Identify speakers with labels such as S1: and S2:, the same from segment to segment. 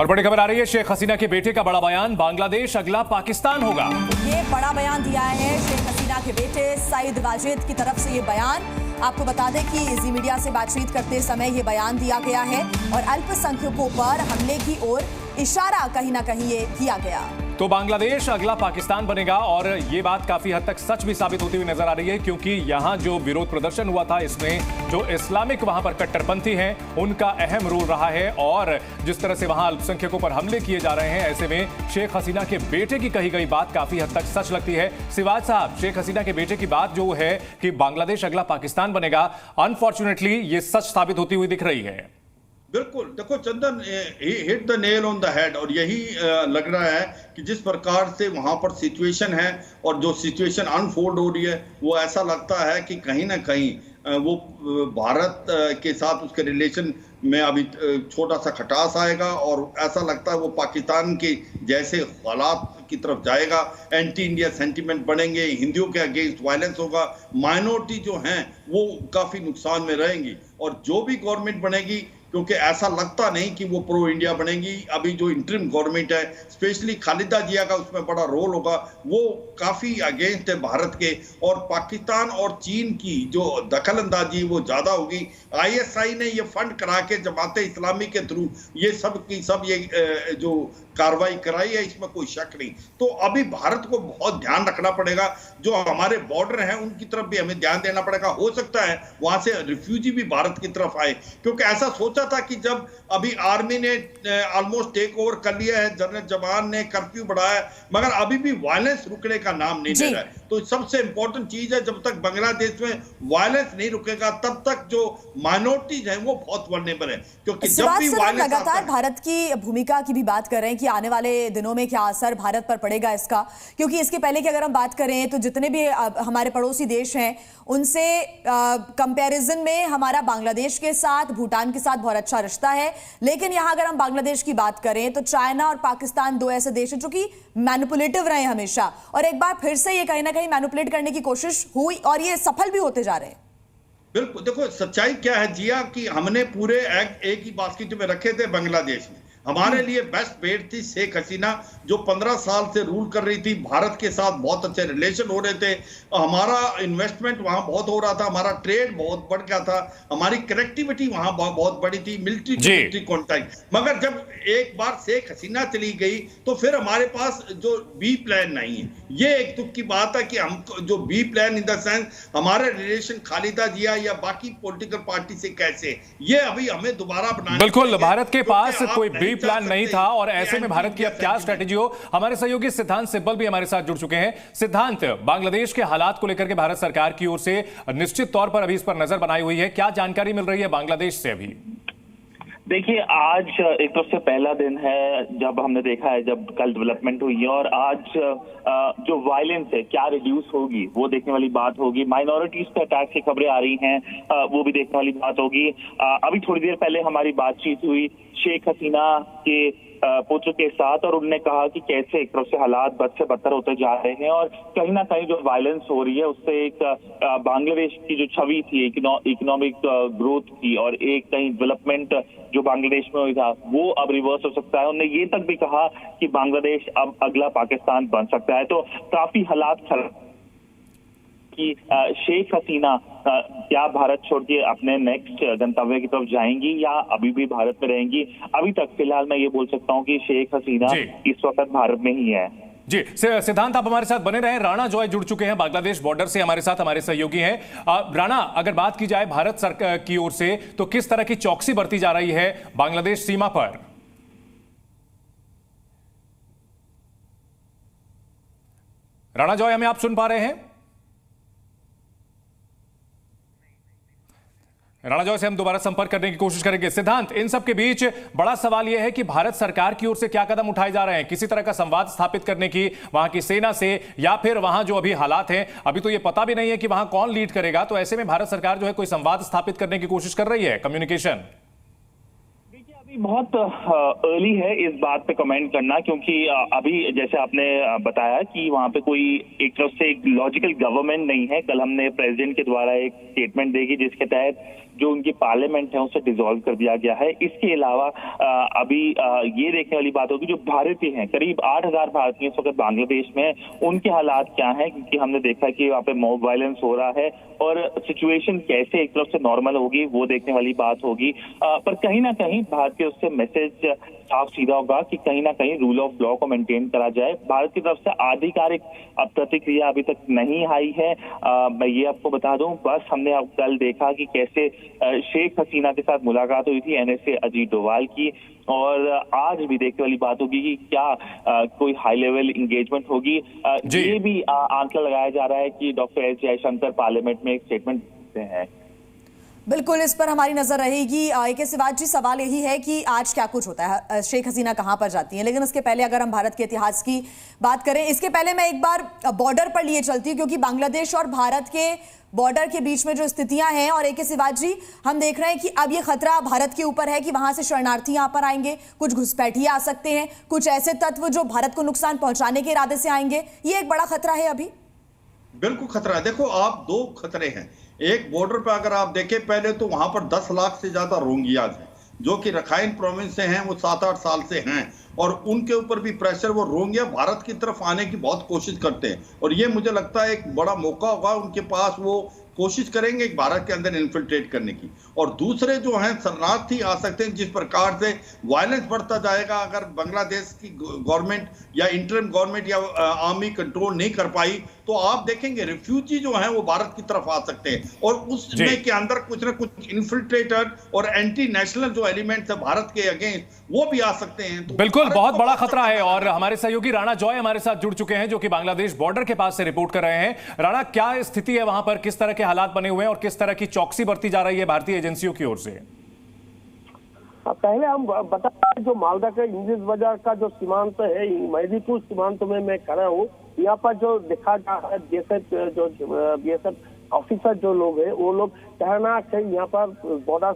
S1: और बड़ी खबर आ रही है, शेख हसीना के बेटे का बड़ा बयान, बांग्लादेश अगला पाकिस्तान होगा।
S2: ये बड़ा बयान दिया है शेख हसीना के बेटे सईद वाजिद की तरफ से। ये बयान आपको बता दें कि जी मीडिया से बातचीत करते समय ये बयान दिया गया है और अल्पसंख्यकों पर हमले की ओर इशारा कहीं ना कहीं ये किया गया।
S1: तो बांग्लादेश अगला पाकिस्तान बनेगा और ये बात काफी हद तक सच भी साबित होती हुई नजर आ रही है, क्योंकि यहां जो विरोध प्रदर्शन हुआ था इसमें जो इस्लामिक वहां पर कट्टरपंथी हैं उनका अहम रोल रहा है और जिस तरह से वहां अल्पसंख्यकों पर हमले किए जा रहे हैं, ऐसे में शेख हसीना के बेटे की कही गई बात काफी हद तक सच लगती है। सिवाज साहब, शेख हसीना के बेटे की बात जो है कि बांग्लादेश अगला पाकिस्तान बनेगा, अनफॉर्चुनेटली ये सच साबित होती हुई दिख रही है।
S3: बिल्कुल, देखो Chandan, hit the nail on the head. और यही लग रहा है कि जिस प्रकार से वहां पर सिचुएशन है और जो सिचुएशन अनफोल्ड हो रही है, वो ऐसा लगता है कि कहीं ना कहीं वो भारत के साथ उसके रिलेशन में अभी छोटा सा खटास आएगा और ऐसा लगता है वो पाकिस्तान के जैसे हालात की तरफ जाएगा। एंटी इंडिया सेंटिमेंट बढ़ेंगे, हिंदुओं के अगेंस्ट वायलेंस होगा, माइनॉरिटी जो हैं वो काफी नुकसान में रहेंगी। और जो भी गवर्नमेंट बनेगी, क्योंकि ऐसा लगता नहीं कि वो प्रो इंडिया बनेगी, अभी जो इंटरिम गवर्नमेंट है, स्पेशली खालिदा जिया का उसमें बड़ा रोल होगा, वो काफी अगेंस्ट है भारत के। और पाकिस्तान और चीन की जो दखल अंदाजी वो ज्यादा होगी। आईएसआई ने ये फंड करा के जमाते इस्लामी के थ्रू ये सब की सब ये जो कार्रवाई कराई है, इसमें कोई शक नहीं। तो अभी भारत को बहुत ध्यान रखना पड़ेगा, जो हमारे बॉर्डर हैं उनकी तरफ भी हमें ध्यान देना पड़ेगा। हो सकता है वहां से रिफ्यूजी भी भारत की तरफ आए, क्योंकि ऐसा सोचा था कि जब अभी आर्मी ने ऑलमोस्ट टेक ओवर कर लिया है, जनरल जवान ने कर्फ्यू बढ़ाया, मगर अभी भी वायलेंस रुकने का नाम नहीं ले रहा है। तो सबसे इंपॉर्टेंट चीज है, जब तक बांग्लादेश में वायलेंस नहीं रुकेगा तब तक जो माइनॉरिटीज हैं वो बहुत वल्नरेबल है। क्योंकि जब भी वायलेंस
S2: लगातार भारत की भूमिका की भी बात कर रहे हैं कि आने वाले दिनों में क्या असर भारत पर पड़ेगा इसका, क्योंकि इसके पहले की अगर हम बात करें तो जितने भी हमारे पड़ोसी देश हैं उनसे कंपैरिजन में हमारा बांग्लादेश के साथ, भूटान के साथ बहुत अच्छा रिश्ता है। लेकिन यहां अगर हम बांग्लादेश की बात करें तो चाइना और पाकिस्तान दो ऐसे देश हैं जो कि मैनिपुलेटिव रहे हमेशा, और एक बार फिर से ये कहीं ना कहीं मैनिपुलेट करने की कोशिश हुई और ये सफल भी होते जा रहे हैं।
S3: बिल्कुल, देखो सच्चाई क्या है जिया कि हमने पूरे एक ही बास्केट में रखे थे बांग्लादेश में। हमारे लिए बेस्ट बेट थी शेख हसीना, जो 15 साल से रूल कर रही थी, भारत के साथ बहुत अच्छे रिलेशन हो रहे थे, हमारा इन्वेस्टमेंट वहां बहुत हो रहा था, हमारा ट्रेड बहुत बढ़ गया था, हमारी कनेक्टिविटी वहां बहुत बड़ी थी, मिलिट्री कॉन्टैक्ट। मगर जब एक बार शेख हसीना चली गई तो फिर हमारे पास जो बी प्लान नहीं है। ये एक दुख की बात है कि हम जो B plan in the sense हमारे रिलेशन खालिदा जिया या बाकी पॉलिटिकल पार्टी से कैसे, ये अभी हमें दोबारा बनाना।
S1: बिल्कुल, भारत के पास कोई बी प्लान नहीं था और ऐसे में भारत की अब क्या स्ट्रेटेजी हो। हमारे सहयोगी सिद्धांत सिब्बल भी हमारे साथ जुड़ चुके हैं। सिद्धांत, बांग्लादेश के हालात को लेकर के भारत सरकार की ओर से निश्चित तौर पर अभी इस पर नजर बनाई हुई है, क्या जानकारी मिल रही है बांग्लादेश से अभी?
S4: देखिए, आज एक तरफ से पहला दिन है जब हमने देखा है, जब कल डेवलपमेंट हुई है, और आज जो वायलेंस है क्या रिड्यूस होगी वो देखने वाली बात होगी। माइनॉरिटीज पे अटैक की खबरें आ रही हैं, वो भी देखने वाली बात होगी। अभी थोड़ी देर पहले हमारी बातचीत हुई शेख हसीना के पुत्र के साथ और उन्होंने कहा कि कैसे एक तरफ से हालात बद से बदतर होते जा रहे हैं और कहीं ना कहीं जो वायलेंस हो रही है उससे एक बांग्लादेश की जो छवि थी, इकोनॉमिक ग्रोथ की और एक कहीं डेवलपमेंट जो बांग्लादेश में हुई था वो अब रिवर्स हो सकता है। उन्होंने ये तक भी कहा कि बांग्लादेश अब अगला पाकिस्तान बन सकता है। तो काफी हालात कि शेख हसीना क्या भारत छोड़ के अपने नेक्स्ट गंतव्य की तरफ जाएंगी या अभी भी भारत में रहेंगी? अभी तक फिलहाल मैं ये बोल सकता हूँ कि शेख हसीना इस वक्त भारत में ही है।
S1: जी सिद्धांत, आप हमारे साथ बने रहें। राणा जॉय जुड़ चुके हैं बांग्लादेश बॉर्डर से हमारे साथ, हमारे सहयोगी हैं। राणा, अगर बात की जाए भारत सरकार की ओर से तो किस तरह की चौकसी बरती जा रही है बांग्लादेश सीमा पर? राणा जॉय, हमें आप सुन पा रहे हैं? राणा जॉय से हम दोबारा संपर्क करने की कोशिश करेंगे। सिद्धांत, इन सब के बीच बड़ा सवाल यह है कि भारत सरकार की ओर से क्या कदम उठाए जा रहे हैं किसी तरह का संवाद स्थापित करने की वहां की सेना से, या फिर वहां जो अभी हालात हैं अभी तो ये पता भी नहीं है कि वहां कौन लीड करेगा, तो ऐसे में भारत सरकार जो है कोई संवाद स्थापित करने की कोशिश कर रही है, कम्युनिकेशन?
S4: बहुत अर्ली है इस बात पे कमेंट करना, क्योंकि अभी जैसे आपने बताया कि वहां पे कोई एक तरफ से एक लॉजिकल गवर्नमेंट नहीं है। कल हमने प्रेसिडेंट के द्वारा एक स्टेटमेंट देखी जिसके तहत जो उनकी पार्लियामेंट है उसे डिसॉल्व कर दिया गया है। इसके अलावा अभी ये देखने वाली बात होगी जो भारतीय हैं, करीब 8,000 भारतीय इस वक्त बांग्लादेश में, उनके हालात क्या हैं, क्योंकि हमने देखा कि वहाँ पे मॉब वायलेंस हो रहा है और सिचुएशन कैसे एक तरफ से नॉर्मल होगी वो देखने वाली बात होगी। पर कहीं ना कहीं भारत के उससे मैसेज साफ सीधा होगा कि कहीं ना कहीं रूल ऑफ लॉ को मेंटेन करा जाए। भारत की तरफ से आधिकारिक प्रतिक्रिया अभी तक नहीं आई है। मैं ये आपको बता दूं, बस हमने अब कल देखा कि कैसे शेख हसीना के साथ मुलाकात हुई थी NSA अजीत डोभाल की, और आज भी देखने वाली बात होगी कि क्या कोई हाई लेवल इंगेजमेंट होगी। ये भी आंकड़ा लगाया जा रहा है कि डॉक्टर एस जयशंकर पार्लियामेंट में एक स्टेटमेंट देते हैं।
S2: बिल्कुल, इस पर हमारी नजर रहेगी। AK शिवाज जी, सवाल यही है कि आज क्या कुछ होता है, शेख हसीना कहां पर जाती हैं, लेकिन उसके पहले अगर हम भारत के इतिहास की बात करें, इसके पहले मैं एक बार बॉर्डर पर लिए चलती हूं, क्योंकि बांग्लादेश और भारत के बॉर्डर के बीच में जो स्थितियां हैं, और AK शिवाज जी, हम देख रहे हैं कि अब ये खतरा भारत के ऊपर है कि वहां से शरणार्थी यहां पर आएंगे, कुछ घुसपैठिए आ सकते हैं, कुछ ऐसे तत्व जो भारत को नुकसान पहुंचाने के इरादे से आएंगे। ये एक बड़ा खतरा है अभी।
S3: बिल्कुल खतरा है। देखो, आप दो खतरे हैं। एक, बॉर्डर पे अगर आप देखें, पहले तो वहां पर 10 लाख से ज्यादा रोहिंग्याज हैं जो कि रखाइन प्रोविंस से हैं, वो 7-8 साल से हैं, और उनके ऊपर भी प्रेशर, वो रोहिंग्या भारत की तरफ आने की बहुत कोशिश करते हैं, और ये मुझे लगता है एक बड़ा मौका होगा उनके पास, वो कोशिश करेंगे भारत के अंदर इन्फिल्ट्रेट करने की। और दूसरे जो हैं शरणार्थी आ सकते हैं। जिस प्रकार से वायलेंस बढ़ता जाएगा, अगर बांग्लादेश की गवर्नमेंट या इंटरिम गवर्नमेंट या आर्मी कंट्रोल नहीं कर पाई, तो आप देखेंगे रिफ्यूजी जो हैं वो भारत की तरफ आ सकते हैं, और उसमें के अंदर कुछ ना कुछ इन्फिल्ट्रेटर और एंटी नेशनल जो एलिमेंट्स है भारत के अगेंस्ट, वो भी आ सकते हैं। तो
S1: बिल्कुल, बहुत बड़ा खतरा है। और हमारे सहयोगी राणा जॉय हमारे साथ जुड़ चुके हैं, जो कि बांग्लादेश बॉर्डर के पास से रिपोर्ट कर रहे हैं। राणा, क्या स्थिति है वहां पर, किस तरह के हालात बने हुए हैं और किस तरह की चौकसी बरती जा रही है भारतीय एजेंसियों की ओर से?
S5: पहले हम बता, जो मालदा के इंग्लिश बाजार का जो सीमांत है, मैदीपुर सीमांत में मैं खड़ा हूँ। यहाँ पर जो देखा जा रहा है, BSF ऑफिसर जो लोग हैं, वो लोग तैनात है यहाँ पर बॉर्डर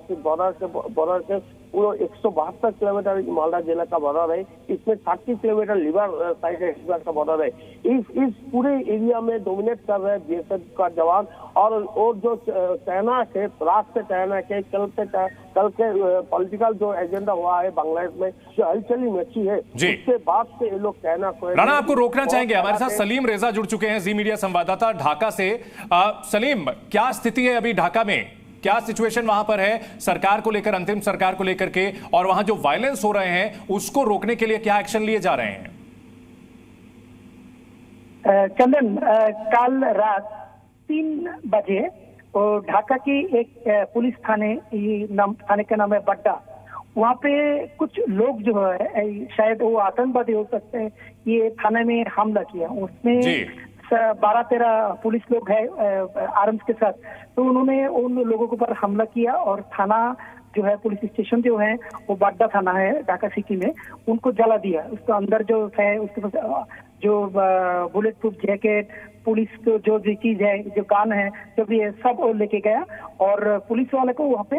S5: से पूरा 172 किलोमीटर मालदा जिला का बॉर्डर है। इसमें 30 किलोमीटर लिवर साइड है, लिवर का बॉर्डर है। इस पूरे एरिया में डोमिनेट कर रहे हैं BSF का जवान, और जो तैनात है, रात से तैनात है। कल के पॉलिटिकल जो एजेंडा हुआ है बांग्लादेश में, जो हलचली मची है, उसके बाद से ये लोग तैनात हुए।
S1: राणा, आपको रोकना चाहेंगे, हमारे साथ सलीम रेजा जुड़ चुके हैं, जी मीडिया संवाददाता ढाका से। सलीम, क्या स्थिति है अभी ढाका में, क्या सिचुएशन वहां पर है सरकार को लेकर, अंतरिम सरकार को लेकर के, और वहां जो वायलेंस हो रहे हैं उसको रोकने के लिए क्या एक्शन लिए जा रहे हैं?
S6: चंदन, कल रात 3 बजे ढाका की एक पुलिस थाने का नाम है बड्डा, वहाँ पे कुछ लोग जो है, शायद वो आतंकवादी हो सकते हैं, ये थाने में हमला किया। उसमें 12-13 पुलिस लोग है आर्म्स के साथ, तो उन्होंने उन लोगों के ऊपर हमला किया, और थाना जो है, पुलिस स्टेशन जो है वो बाड्डा थाना है ढाका सिटी में, उनको जला दिया। उसके अंदर जो है, उसके पास जो बुलेट प्रूफ जैकेट, पुलिस को जो चीज है, जो कान है, जब ये सब लेके गया, और पुलिस वाले को वहाँ पे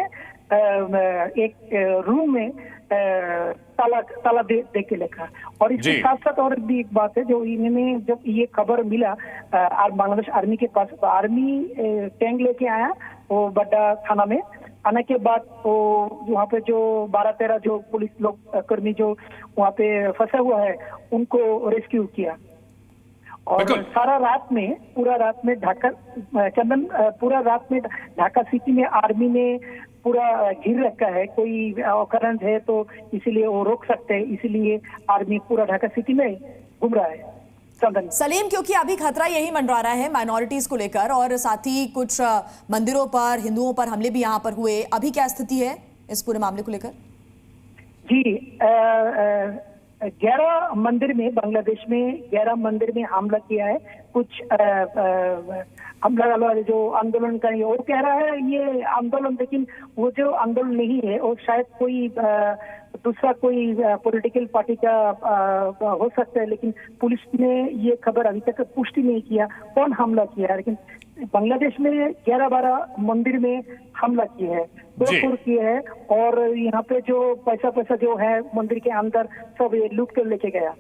S6: एक रूम में ताला दे के लिखा। और इसके साथ साथ और भी एक बात है, जो इन्होंने जब ये खबर मिला बांग्लादेश आर्मी के पास, तो आर्मी टैंक लेके आया वो बड्डा थाना में। आने के बाद वो वहाँ पे जो 12-13 जो पुलिस लोग कर्मी जो वहाँ पे फंसा हुआ है, उनको रेस्क्यू किया। और सारा रात में, पूरा रात में ढाका, चंदन, पूरा रात में ढाका सिटी में आर्मी ने पूरा घेर रखा है। कोई ऑकरेंस है तो इसीलिए वो रोक सकते हैं, इसीलिए आर्मी पूरा ढाका सिटी में घूम रहा है।
S2: सलीम, क्योंकि अभी खतरा यही मंडरा रहा है माइनॉरिटीज को लेकर, और साथ ही कुछ मंदिरों पर, हिंदुओं पर हमले भी यहाँ पर हुए, अभी क्या स्थिति है इस पूरे मामले को लेकर?
S6: जी, 11 मंदिर में, बांग्लादेश में 11 मंदिर में हमला किया है। कुछ हमला वाले जो आंदोलन कर, वो कह रहा है ये आंदोलन, लेकिन वो जो आंदोलन नहीं है, वो शायद कोई दूसरा कोई पॉलिटिकल पार्टी का हो सकता है, लेकिन पुलिस ने ये खबर अभी तक पुष्टि नहीं किया कौन हमला किया है। लेकिन बांग्लादेश में 11-12 मंदिर में हमला किए हैं, तोड़फोड़ किए हैं, और यहाँ पे जो पैसा जो है मंदिर के अंदर सब ये लूट कर लेके गया।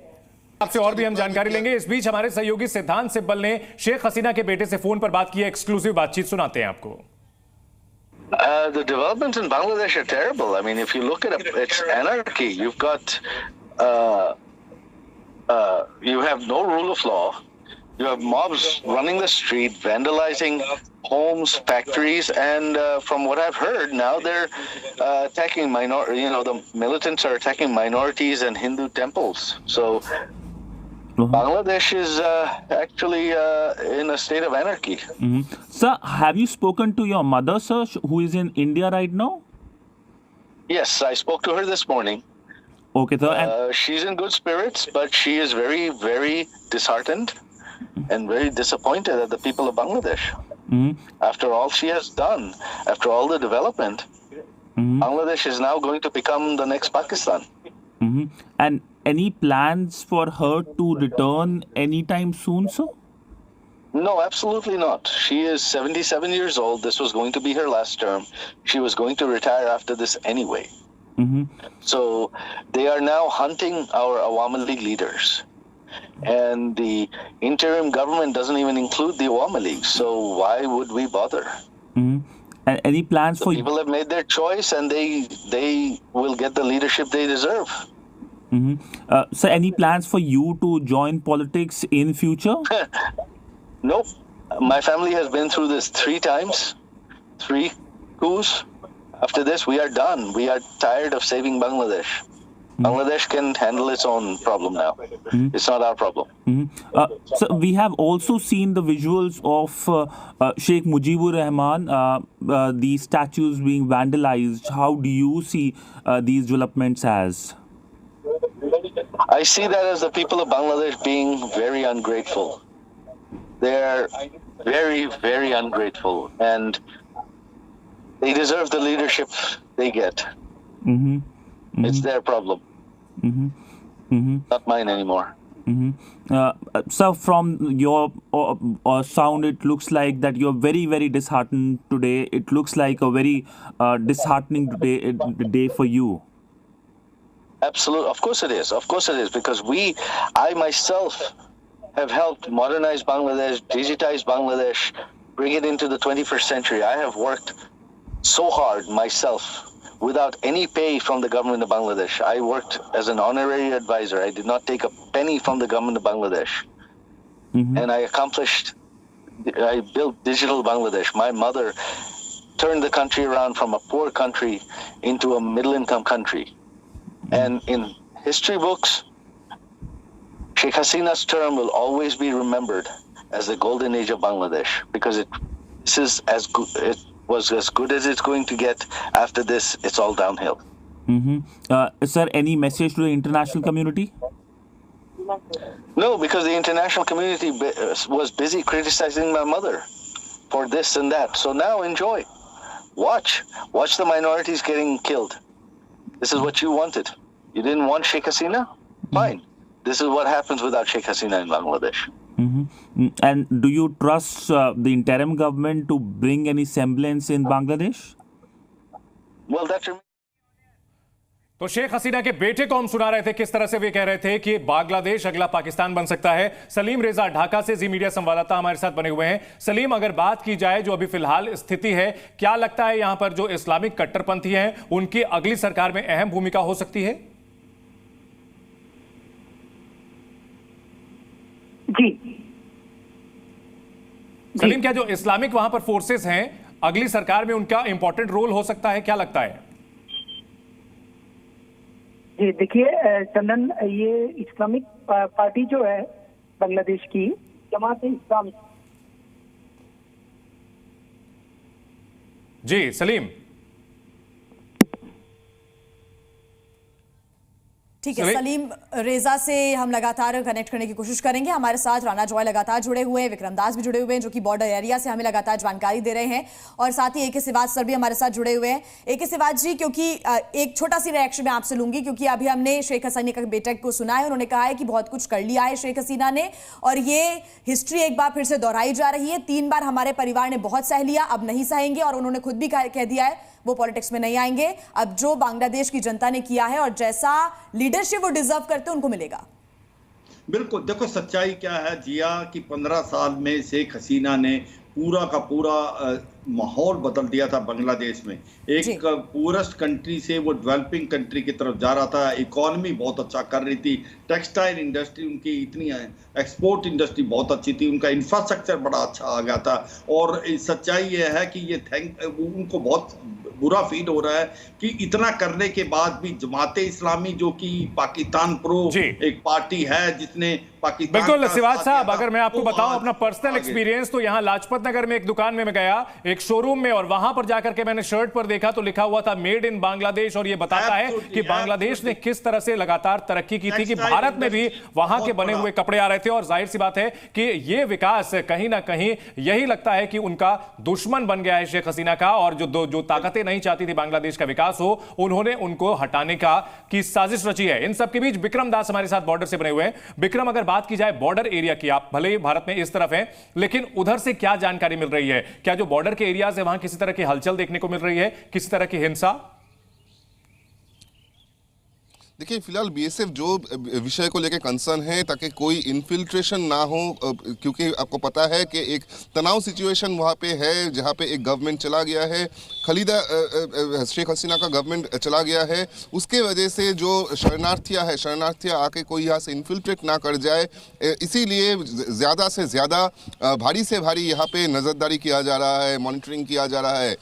S1: आपसे और भी हम जानकारी लेंगे। इस बीच हमारे सहयोगी सिद्धांत सिब्बल ने शेख हसीना के बेटे से फोन पर बात की है, एक्सक्लूसिव बातचीत सुनाते हैं आपको।
S7: The developments in Bangladesh are terrible. I mean, if you look at it, it's anarchy. You've got, you have no rule of law. You have mobs running the street, vandalizing homes, factories, and from what I've heard, now they're attacking the militants are attacking minorities and Hindu temples. So Bangladesh is actually in a state of anarchy.
S8: Sir, have you spoken to your mother, sir, who is in India right now?
S7: Yes, I spoke to her this morning.
S8: Okay, sir.
S7: She's in good spirits, but she is very, very disheartened and very disappointed at the people of Bangladesh. After all she has done, after all the development, Bangladesh is now going to become the next Pakistan.
S8: And any plans for her to return anytime soon, sir?
S7: No, absolutely not. She is 77 years old. This was going to be her last term. She was going to retire after this anyway. So they are now hunting our Awami League leaders. And the interim government doesn't even include the Awami League. So why would we bother?
S8: And any plans for...
S7: People have made their choice and they will get the leadership they deserve.
S8: So any plans for you to join politics in future?
S7: Nope. My family has been through this 3 times, 3 coups. After this, we are done. We are tired of saving Bangladesh. Bangladesh can handle its own problem now. It's not our problem.
S8: So we have also seen the visuals of Sheikh Mujibur Rahman, these statues being vandalized. How do you see these developments as?
S7: I see that as the people of Bangladesh being very ungrateful. They're very, very ungrateful, and they deserve the leadership they get. It's their problem, not mine anymore.
S8: So from your sound, it looks like that you're very, very disheartened today. It looks like a very disheartening day for you.
S7: Absolutely. Of course it is. Of course it is. Because I myself have helped modernize Bangladesh, digitize Bangladesh, bring it into the 21st century. I have worked so hard myself without any pay from the government of Bangladesh. I worked as an honorary advisor. I did not take a penny from the government of Bangladesh. And I built digital Bangladesh. My mother turned the country around from a poor country into a middle-income country. And in history books, Sheikh Hasina's term will always be remembered as the golden age of Bangladesh, because it was as good as it's going to get. After this, it's all downhill.
S8: Sir, any message to the international community?
S7: No, because the international community was busy criticizing my mother for this and that. So now enjoy. Watch the minorities getting killed. This is what you wanted. You didn't want Sheikh Hasina? Fine. This is what happens without Sheikh Hasina in Bangladesh.
S8: And do you trust the interim government to bring any semblance in Bangladesh?
S7: Well, that's your...
S1: तो शेख हसीना के बेटे को हम सुना रहे थे किस तरह से वे कह रहे थे कि बांग्लादेश अगला पाकिस्तान बन सकता है। सलीम रेजा ढाका से जी मीडिया संवाददाता हमारे साथ बने हुए हैं। सलीम, अगर बात की जाए जो अभी फिलहाल स्थिति है, क्या लगता है यहां पर जो इस्लामिक कट्टरपंथी हैं उनकी अगली सरकार में अहम भूमिका हो सकती है?
S6: जी
S1: सलीम, क्या जो इस्लामिक वहां पर फोर्सेस हैं अगली सरकार में उनका इंपॉर्टेंट रोल हो सकता है, क्या लगता है?
S6: जी देखिए चंदन, ये इस्लामिक पार्टी जो है बांग्लादेश की, जमात-ए-इस्लामी।
S1: जी सलीम,
S2: ठीक है। सलीम रेजा से हम लगातार कनेक्ट करने की कोशिश करेंगे। हमारे साथ राणा जॉय लगातार जुड़े हुए हैं, विक्रम दास भी जुड़े हुए हैं जो कि बॉर्डर एरिया से हमें लगातार जानकारी दे रहे हैं, और साथ ही ए.के. सिवाज सर भी हमारे साथ जुड़े हुए हैं। ए.के. सिवाज जी, क्योंकि एक छोटा सी रिएक्शन मैं आपसे लूंगी, क्योंकि अभी हमने शेख हसीना के बेटे को सुना है, उन्होंने कहा है कि बहुत कुछ कर लिया है शेख हसीना ने, और ये हिस्ट्री एक बार फिर से दोहराई जा रही है। 3 बार हमारे परिवार ने बहुत सह लिया, अब नहीं सहेंगे, और उन्होंने खुद भी कह दिया है वो पॉलिटिक्स में नहीं आएंगे। अब जो बांग्लादेश की जनता ने किया है और जैसा लीडरशिप वो डिजर्व करते उनको मिलेगा।
S3: बिल्कुल, देखो सच्चाई क्या है जिया कि 15 साल में शेख हसीना ने पूरा का पूरा माहौल बदल दिया था बांग्लादेश में। एक पूरेस्ट कंट्री से वो डेवलपिंग कंट्री की तरफ जा रहा था, इकोनॉमी बहुत अच्छा कर रही थी, टेक्सटाइल इंडस्ट्री उनकी इतनी एक्सपोर्ट इंडस्ट्री बहुत अच्छी थी, उनका इंफ्रास्ट्रक्चर बड़ा अच्छा आ गया था। और सच्चाई ये है कि ये उनको बहुत बुरा फील हो रहा है कि इतना करने के बाद भी जमाते इस्लामी जो कि पाकिस्तान प्रो एक पार्टी है जिसने पाकिस्तान
S1: बिल्कुल सिवाज साहब, अगर मैं आपको बताऊं अपना पर्सनल एक्सपीरियंस, तो यहाँ लाजपत नगर में एक दुकान में मैं गया, एक शोरूम में, और वहां पर जाकर के मैंने शर्ट पर देखा तो लिखा हुआ था मेड इन बांग्लादेश। और ये बताता है कि बांग्लादेश ने किस तरह से लगातार तरक्की की थी कि भारत में भी वहां के बने हुए कपड़े आ रहे थे। और जाहिर सी बात है कि ये विकास कहीं ना कहीं यही लगता है कि उनका दुश्मन बन गया है शेख हसीना का, और जो ताकतें नहीं चाहती थी बांग्लादेश का विकास हो, उन्होंने उनको हटाने की साजिश रची है। इन सब के बीच विक्रम दास हमारे साथ बॉर्डर से बने हुए हैं। विक्रम, अगर बात की जाए बॉर्डर एरिया की, आप भले ही भारत में इस तरफ हैं, लेकिन उधर से क्या जानकारी मिल रही है? क्या जो बॉर्डर के एरियाज है वहां किसी तरह की हलचल देखने को मिल रही है, किसी तरह की हिंसा?
S9: देखिए, फिलहाल बीएसएफ जो विषय को लेकर कंसर्न है ताकि कोई इन्फिल्ट्रेशन ना हो, क्योंकि आपको पता है कि एक तनाव सिचुएशन वहाँ पे है जहाँ पे एक गवर्नमेंट चला गया है, खलीदा शेख हसीना का गवर्नमेंट चला गया है, उसके वजह से जो शरणार्थियाँ आके कोई यहाँ से इन्फिल्ट्रेट ना कर जाए, इसीलिए ज़्यादा से ज़्यादा भारी से भारी यहाँ पे नज़रदारी किया जा रहा है, मॉनिटरिंग किया जा रहा है।